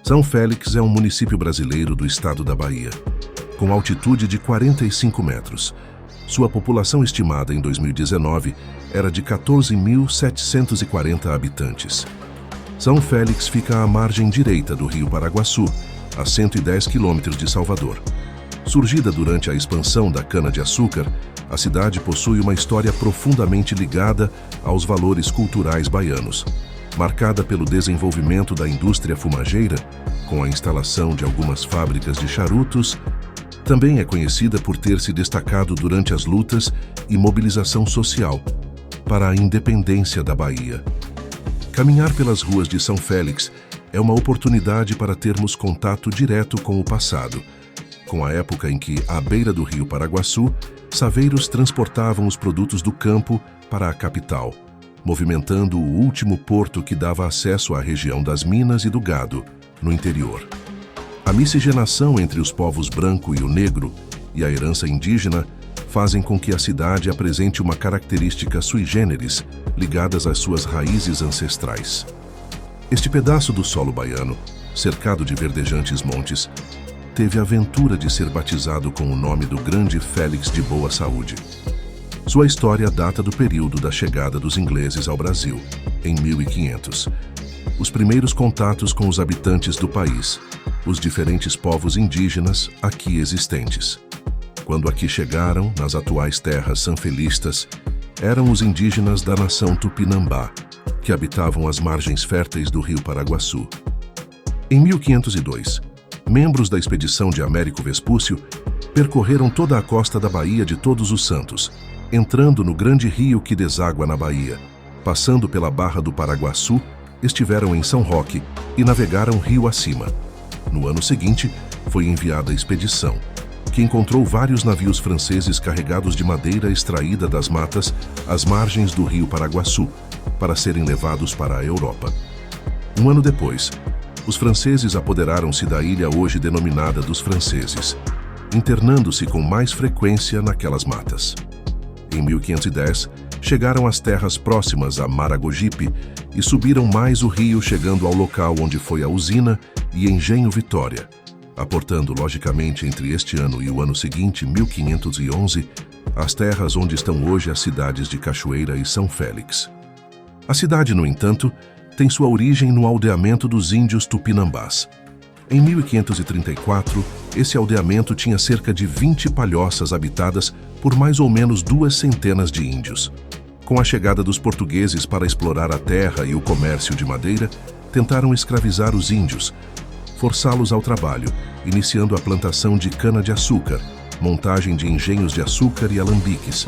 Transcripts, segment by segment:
São Félix é um município brasileiro do estado da Bahia, com altitude de 45 metros. Sua população estimada em 2019 era de 14.740 habitantes. São Félix fica à margem direita do rio Paraguaçu, a 110 quilômetros de Salvador. Surgida durante a expansão da cana-de-açúcar, a cidade possui uma história profundamente ligada aos valores culturais baianos, marcada pelo desenvolvimento da indústria fumageira, com a instalação de algumas fábricas de charutos. Também é conhecida por ter se destacado durante as lutas e mobilização social para a independência da Bahia. Caminhar pelas ruas de São Félix é uma oportunidade para termos contato direto com o passado, com a época em que, à beira do rio Paraguaçu, saveiros transportavam os produtos do campo para a capital, movimentando o último porto que dava acesso à região das minas e do gado, no interior. A miscigenação entre os povos branco e o negro e a herança indígena fazem com que a cidade apresente uma característica sui generis, ligadas às suas raízes ancestrais. Este pedaço do solo baiano, cercado de verdejantes montes, teve a ventura de ser batizado com o nome do grande Félix de Boa Saúde. Sua história data do período da chegada dos ingleses ao Brasil, em 1500. Os primeiros contatos com os habitantes do país, os diferentes povos indígenas aqui existentes. Quando aqui chegaram, nas atuais terras sanfelistas, eram os indígenas da nação Tupinambá, que habitavam as margens férteis do rio Paraguaçu. Em 1502, membros da expedição de Américo Vespúcio percorreram toda a costa da Baía de Todos os Santos, entrando no grande rio que deságua na Bahia, passando pela Barra do Paraguaçu, estiveram em São Roque e navegaram rio acima. No ano seguinte, foi enviada a expedição, que encontrou vários navios franceses carregados de madeira extraída das matas às margens do rio Paraguaçu, para serem levados para a Europa. Um ano depois, os franceses apoderaram-se da ilha hoje denominada dos franceses, internando-se com mais frequência naquelas matas. Em 1510, chegaram às terras próximas a Maragogipe e subiram mais o rio, chegando ao local onde foi a usina e engenho Vitória, aportando logicamente entre este ano e o ano seguinte, 1511, as terras onde estão hoje as cidades de Cachoeira e São Félix. A cidade, no entanto, tem sua origem no aldeamento dos índios Tupinambás. Em 1534, esse aldeamento tinha cerca de 20 palhoças habitadas por mais ou menos 200 de índios. Com a chegada dos portugueses para explorar a terra e o comércio de madeira, tentaram escravizar os índios, forçá-los ao trabalho, iniciando a plantação de cana-de-açúcar, montagem de engenhos de açúcar e alambiques.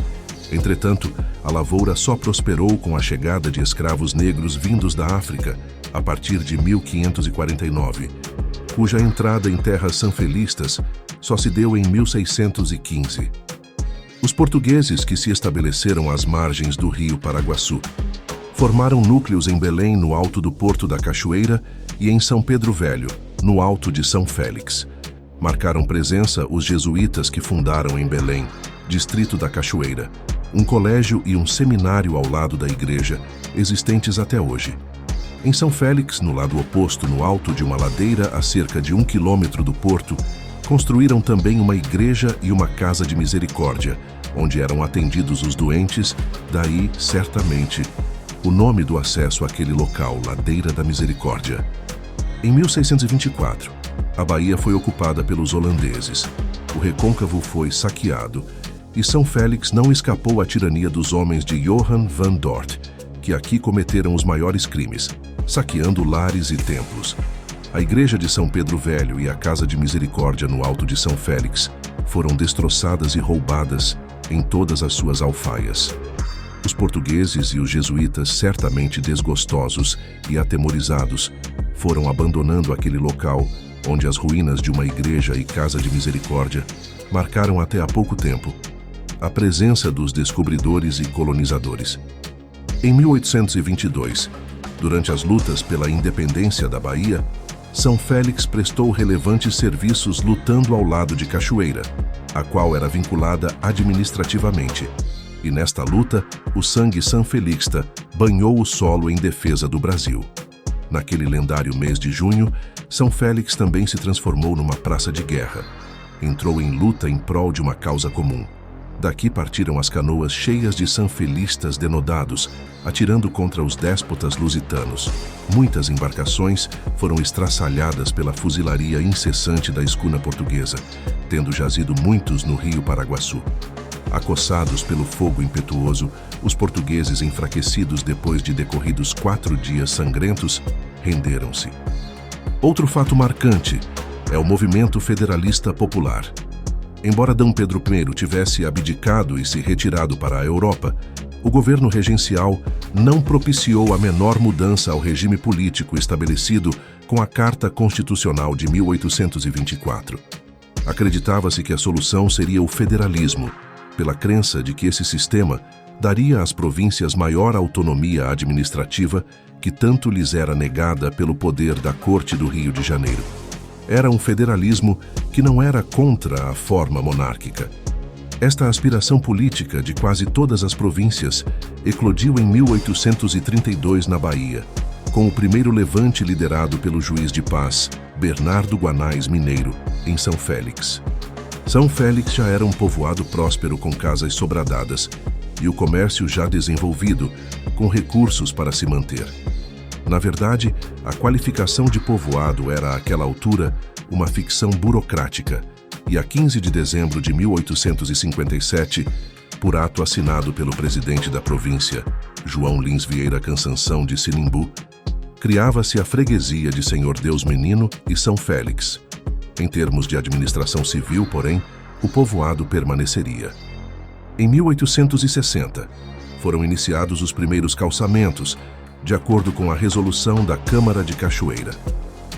Entretanto, a lavoura só prosperou com a chegada de escravos negros vindos da África, a partir de 1549, cuja entrada em terras sanfelistas só se deu em 1615. Os portugueses que se estabeleceram às margens do rio Paraguaçu formaram núcleos em Belém, no alto do Porto da Cachoeira, e em São Pedro Velho, no alto de São Félix. Marcaram presença os jesuítas que fundaram em Belém, distrito da Cachoeira, um colégio e um seminário ao lado da igreja, existentes até hoje. Em São Félix, no lado oposto, no alto de uma ladeira a cerca de 1 quilômetro do porto, construíram também uma igreja e uma casa de misericórdia, onde eram atendidos os doentes, daí, certamente, o nome do acesso àquele local, Ladeira da Misericórdia. Em 1624, a Bahia foi ocupada pelos holandeses, o recôncavo foi saqueado e São Félix não escapou à tirania dos homens de Johan van Dort, que aqui cometeram os maiores crimes, saqueando lares e templos. A igreja de São Pedro Velho e a casa de misericórdia no alto de São Félix foram destroçadas e roubadas em todas as suas alfaias. Os portugueses e os jesuítas, certamente desgostosos e atemorizados, foram abandonando aquele local onde as ruínas de uma igreja e casa de misericórdia marcaram até há pouco tempo a presença dos descobridores e colonizadores. Em 1822, durante as lutas pela independência da Bahia, São Félix prestou relevantes serviços lutando ao lado de Cachoeira, a qual era vinculada administrativamente. E nesta luta, o sangue sanfelixta banhou o solo em defesa do Brasil. Naquele lendário mês de junho, São Félix também se transformou numa praça de guerra. Entrou em luta em prol de uma causa comum. Daqui partiram as canoas cheias de sanfelistas denodados, atirando contra os déspotas lusitanos. Muitas embarcações foram estraçalhadas pela fuzilaria incessante da escuna portuguesa, tendo jazido muitos no rio Paraguaçu. Acossados pelo fogo impetuoso, os portugueses, enfraquecidos depois de decorridos 4 dias sangrentos, renderam-se. Outro fato marcante é o movimento federalista popular. Embora D. Pedro I tivesse abdicado e se retirado para a Europa, o governo regencial não propiciou a menor mudança ao regime político estabelecido com a Carta Constitucional de 1824. Acreditava-se que a solução seria o federalismo, pela crença de que esse sistema daria às províncias maior autonomia administrativa que tanto lhes era negada pelo poder da Corte do Rio de Janeiro. Era um federalismo que não era contra a forma monárquica. Esta aspiração política de quase todas as províncias eclodiu em 1832 na Bahia, com o primeiro levante liderado pelo juiz de paz, Bernardo Guanais Mineiro, em São Félix. São Félix já era um povoado próspero com casas sobradadas e o comércio já desenvolvido, com recursos para se manter. Na verdade, a qualificação de povoado era, àquela altura, uma ficção burocrática, e a 15 de dezembro de 1857, por ato assinado pelo presidente da província, João Lins Vieira Cansanção de Sinimbu, criava-se a freguesia de Senhor Deus Menino e São Félix. Em termos de administração civil, porém, o povoado permaneceria. Em 1860, foram iniciados os primeiros calçamentos, de acordo com a resolução da Câmara de Cachoeira.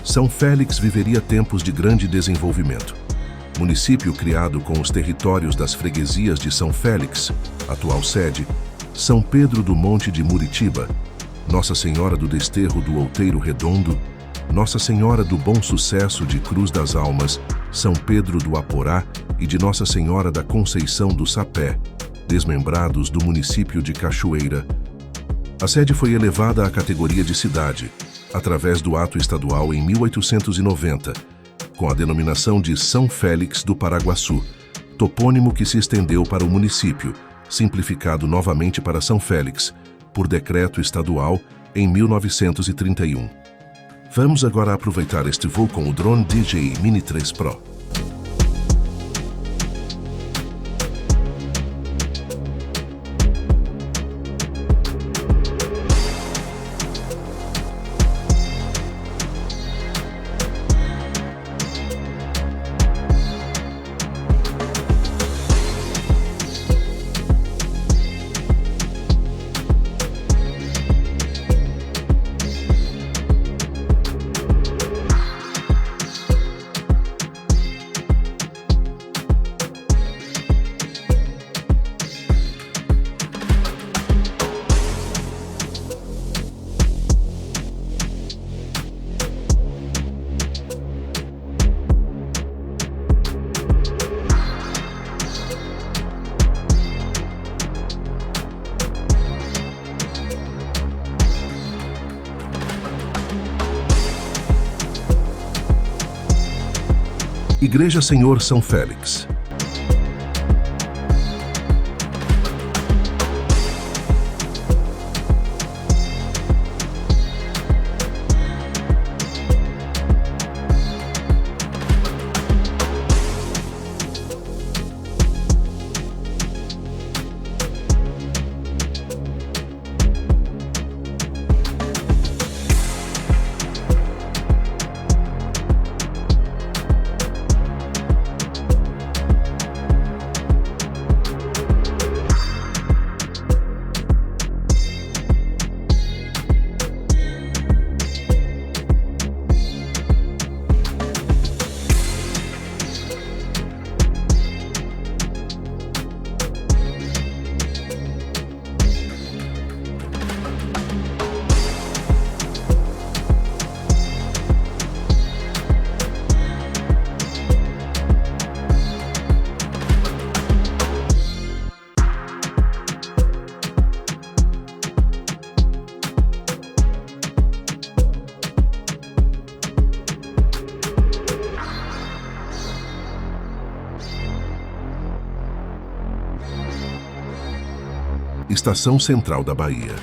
São Félix viveria tempos de grande desenvolvimento. Município criado com os territórios das freguesias de São Félix, atual sede, São Pedro do Monte de Muritiba, Nossa Senhora do Desterro do Outeiro Redondo, Nossa Senhora do Bom Sucesso de Cruz das Almas, São Pedro do Aporá e de Nossa Senhora da Conceição do Sapé, desmembrados do município de Cachoeira. A sede foi elevada à categoria de cidade, através do ato estadual em 1890, com a denominação de São Félix do Paraguaçu, topônimo que se estendeu para o município, simplificado novamente para São Félix, por decreto estadual em 1931. Vamos agora aproveitar este voo com o drone DJI Mini 3 Pro. Igreja Senhor São Félix. Estação Central da Bahia.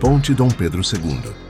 Ponte Dom Pedro II.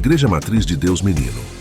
Igreja Matriz de Deus Menino.